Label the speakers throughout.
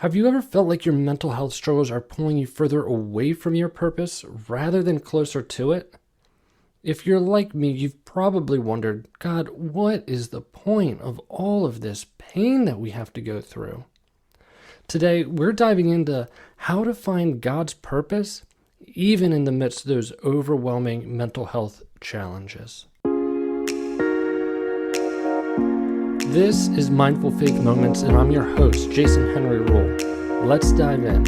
Speaker 1: Have you ever felt like your mental health struggles are pulling you further away from your purpose rather than closer to it? If you're like me, you've probably wondered, God, what is the point of all of this pain that we have to go through? Today, we're diving into how to find God's purpose even in the midst of those overwhelming mental health challenges. This is Mindful Faith Moments, and I'm your host, Jason Henry Rule. Let's dive in.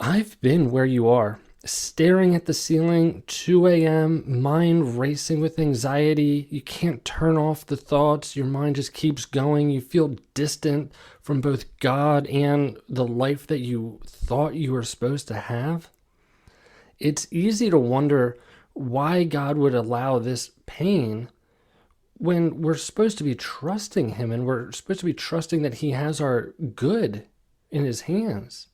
Speaker 1: I've been where you are, staring at the ceiling, 2 a.m., mind racing with anxiety. You can't turn off the thoughts. Your mind just keeps going. You feel distant from both God and the life that you thought you were supposed to have. It's easy to wonder why God would allow this pain when we're supposed to be trusting Him and we're supposed to be trusting that He has our good in His hands.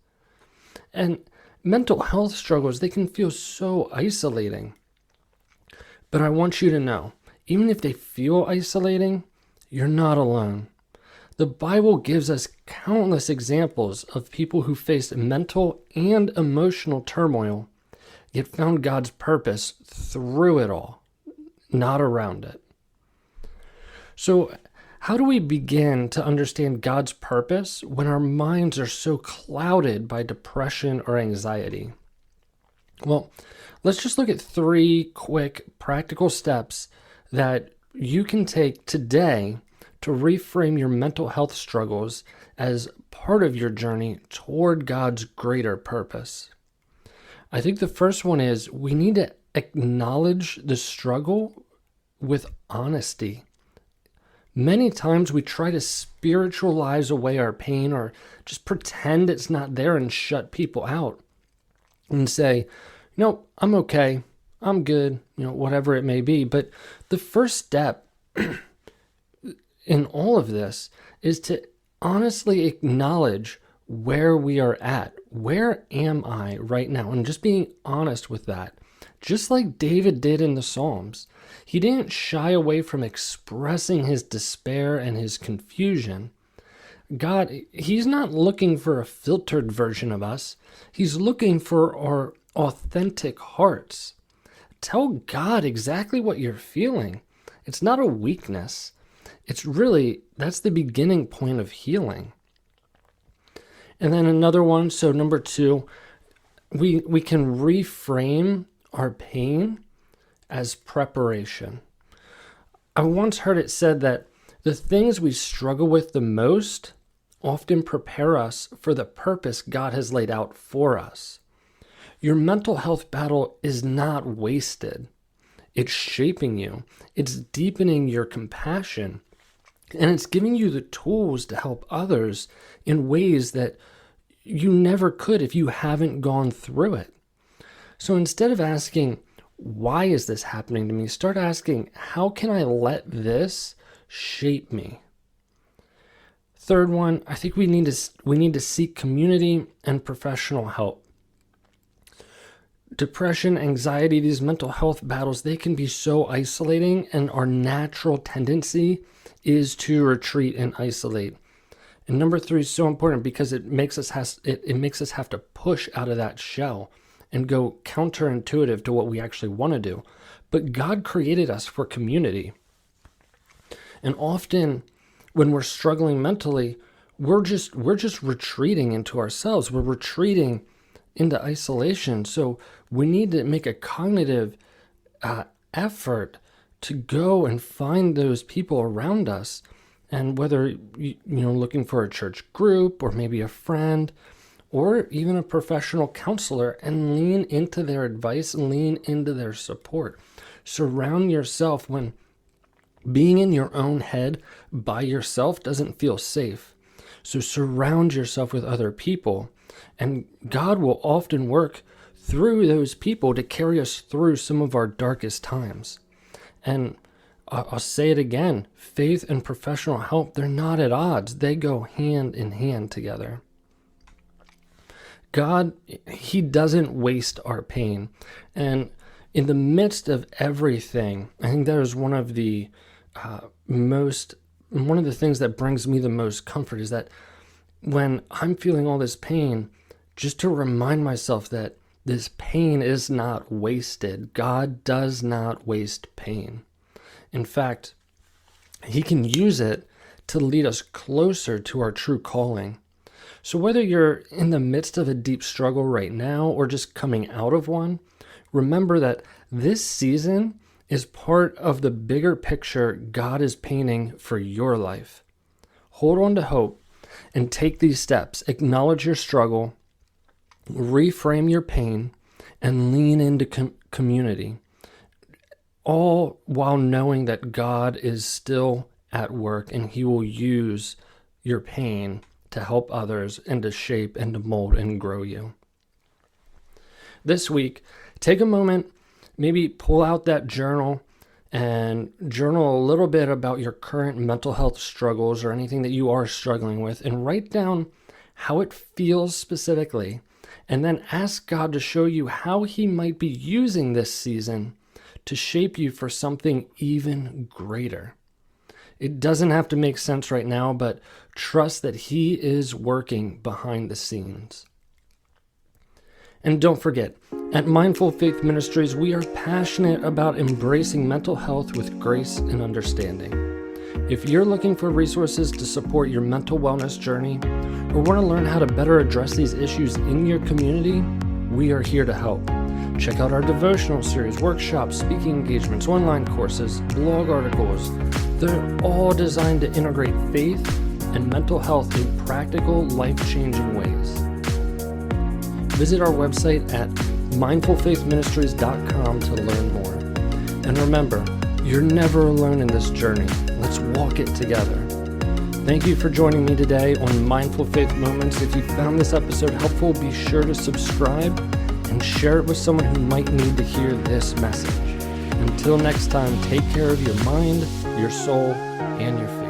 Speaker 1: And mental health struggles, they can feel so isolating. But I want you to know, even if they feel isolating, you're not alone. The Bible gives us countless examples of people who faced mental and emotional turmoil, yet found God's purpose through it all, not around it. So, how do we begin to understand God's purpose when our minds are so clouded by depression or anxiety? Well, let's just look at 3 quick practical steps that you can take today to reframe your mental health struggles as part of your journey toward God's greater purpose. I think the first one is we need to acknowledge the struggle with honesty. Many times we try to spiritualize away our pain or just pretend it's not there and shut people out and say, no, I'm okay, I'm good, whatever it may be. But the first step in all of this is to honestly acknowledge where we are at. Where am I right now? And just being honest with that. Just like David did in the Psalms, he didn't shy away from expressing his despair and his confusion. God, He's not looking for a filtered version of us. He's looking for our authentic hearts. Tell God exactly what you're feeling. It's not a weakness. That's the beginning point of healing. And then another one, so number 2, we can reframe our pain as preparation. I once heard it said that the things we struggle with the most often prepare us for the purpose God has laid out for us. Your mental health battle is not wasted. It's shaping you. It's deepening your compassion. And it's giving you the tools to help others in ways that you never could if you haven't gone through it. So instead of asking, why is this happening to me? Start asking, how can I let this shape me? Third one, I think we need to seek community and professional help. Depression, anxiety, these mental health battles, they can be so isolating, and our natural tendency is to retreat and isolate. And number 3 is so important because it makes us have to push out of that shell and go counterintuitive to what we actually want to do. But God created us for community. And often when we're struggling mentally, we're just retreating into ourselves. We're retreating into isolation. So we need to make a cognitive effort to go and find those people around us. And whether looking for a church group or maybe a friend, or even a professional counselor, and lean into their advice and lean into their support. Surround yourself when being in your own head by yourself doesn't feel safe. So surround yourself with other people, and God will often work through those people to carry us through some of our darkest times. And I'll say it again, faith and professional help, they're not at odds. They go hand in hand together. God, He doesn't waste our pain. And in the midst of everything, I think that is one of the most one of the things that brings me the most comfort is that when I'm feeling all this pain, just to remind myself that this pain is not wasted. God does not waste pain. In fact, He can use it to lead us closer to our true calling. So whether you're in the midst of a deep struggle right now or just coming out of one, remember that this season is part of the bigger picture God is painting for your life. Hold on to hope and take these steps. Acknowledge your struggle, reframe your pain, and lean into community, all while knowing that God is still at work and He will use your pain to help others and to shape and to mold and grow you. This week, take a moment, maybe pull out that journal and journal a little bit about your current mental health struggles or anything that you are struggling with, and write down how it feels specifically, and then ask God to show you how He might be using this season to shape you for something even greater. It doesn't have to make sense right now, but trust that He is working behind the scenes. And don't forget, at Mindful Faith Ministries, we are passionate about embracing mental health with grace and understanding. If you're looking for resources to support your mental wellness journey, or want to learn how to better address these issues in your community, we are here to help. Check out our devotional series, workshops, speaking engagements, online courses, blog articles. They're all designed to integrate faith and mental health in practical, life-changing ways. Visit our website at mindfulfaithministries.com to learn more. And remember, you're never alone in this journey. Let's walk it together. Thank you for joining me today on Mindful Faith Moments. If you found this episode helpful, be sure to subscribe and share it with someone who might need to hear this message. Until next time, take care of your mind, your soul, and your faith.